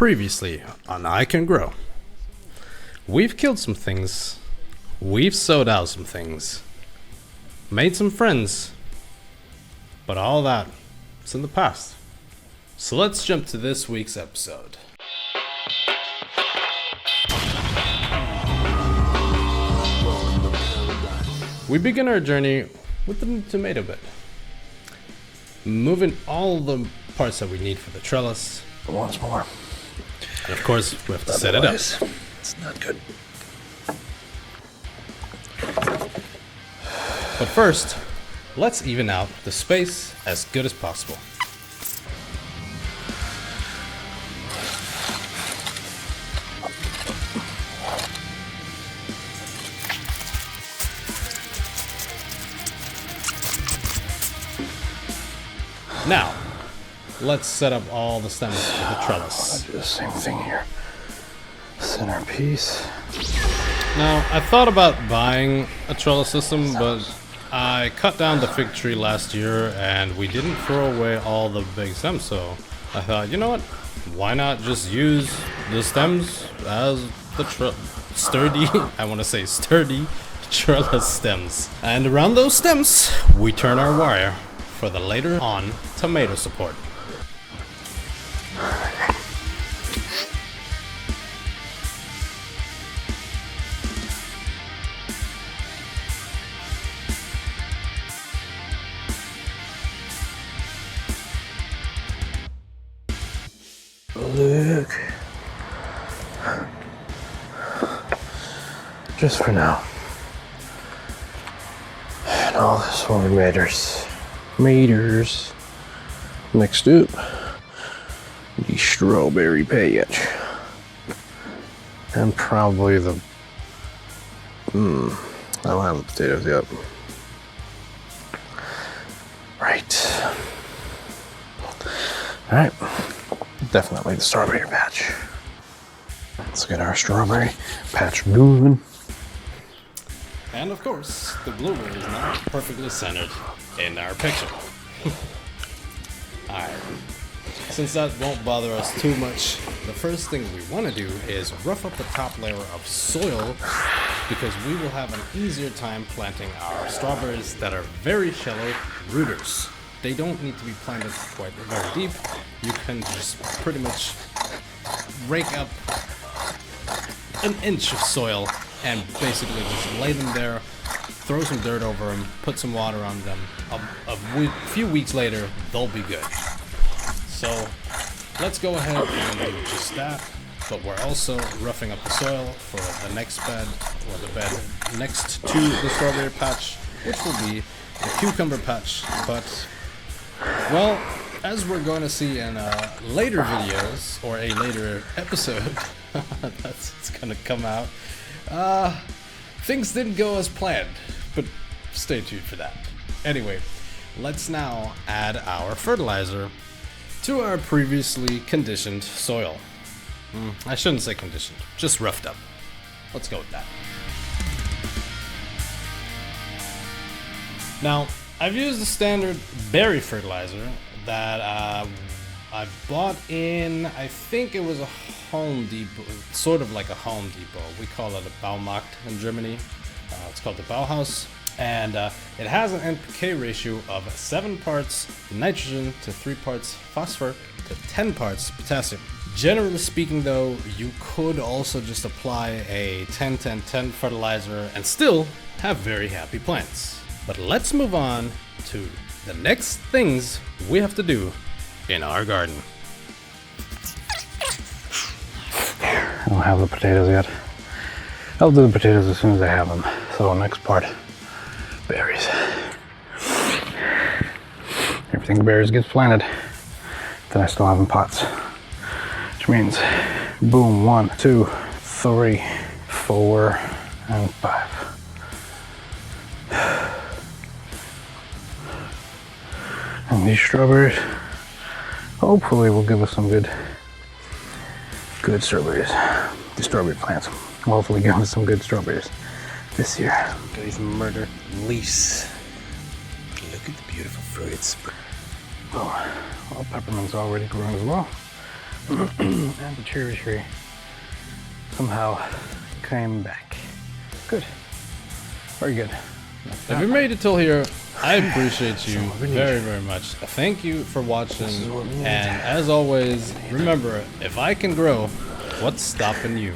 Previously on I Can Grow. We've killed some things, we've sowed out some things, made some friends, but all that is in the past. So let's jump to this week's episode. We begin our journey with the tomato bed, moving all the parts that we need for the trellis. Once more. And of course, we have to set it up. It's not good. But first, let's even out the space as good as possible. Now, let's set up all the stems for the trellis. I'll do the same thing here. Centerpiece. Now, I thought about buying a trellis system, but I cut down the fig tree last year and we didn't throw away all the big stems, so I thought, you know what? Why not just use the stems as the sturdy trellis stems. And around those stems, we turn our wire for the later on tomato support. Look. Just for now. And all this for meters. Next up, the strawberry patch. And probably the... I don't have the potatoes yet. Right. Alright. Definitely the strawberry patch. Let's get our strawberry patch moving. And of course, the blueberry is now perfectly centered in our picture. Alright, since that won't bother us too much, the first thing we want to do is rough up the top layer of soil because we will have an easier time planting our strawberries that are very shallow rooters. They don't need to be planted quite very deep. You can just pretty much rake up an inch of soil and basically just lay them there, throw some dirt over them, put some water on them. A few weeks later, they'll be good. So let's go ahead and do just that. But we're also roughing up the soil for the next bed, or the bed next to the strawberry patch, which will be the cucumber patch. But, well, as we're going to see in later videos, or a later episode, it's going to come out, things didn't go as planned, but stay tuned for that. Anyway, let's now add our fertilizer to our previously conditioned soil. I shouldn't say conditioned, just roughed up. Let's go with that. Now, I've used the standard berry fertilizer that I bought in, I think it was a Home Depot, sort of like a Home Depot. We call it a Baumarkt in Germany. It's called the Bauhaus. And it has an NPK ratio of 7 parts nitrogen to 3 parts phosphor to 10 parts potassium. Generally speaking though, you could also just apply a 10-10-10 fertilizer and still have very happy plants. But let's move on to the next things we have to do in our garden. I don't have the potatoes yet. I'll do the potatoes as soon as I have them. So next part, berries. Everything berries gets planted. Then I still have in pots. Which means, boom, 1, 2, 3, 4, and 5. And these strawberries, hopefully will give us some good strawberries. The strawberry plants will hopefully give us some good strawberries this year. Look at these murder leaves. Look at the beautiful fruits. Oh, well, peppermint's already grown as well. And the cherry tree somehow came back. Good. Very good. If you made it till here, I appreciate you very, very much. Thank you for watching. And as always, remember, if I can grow, what's stopping you?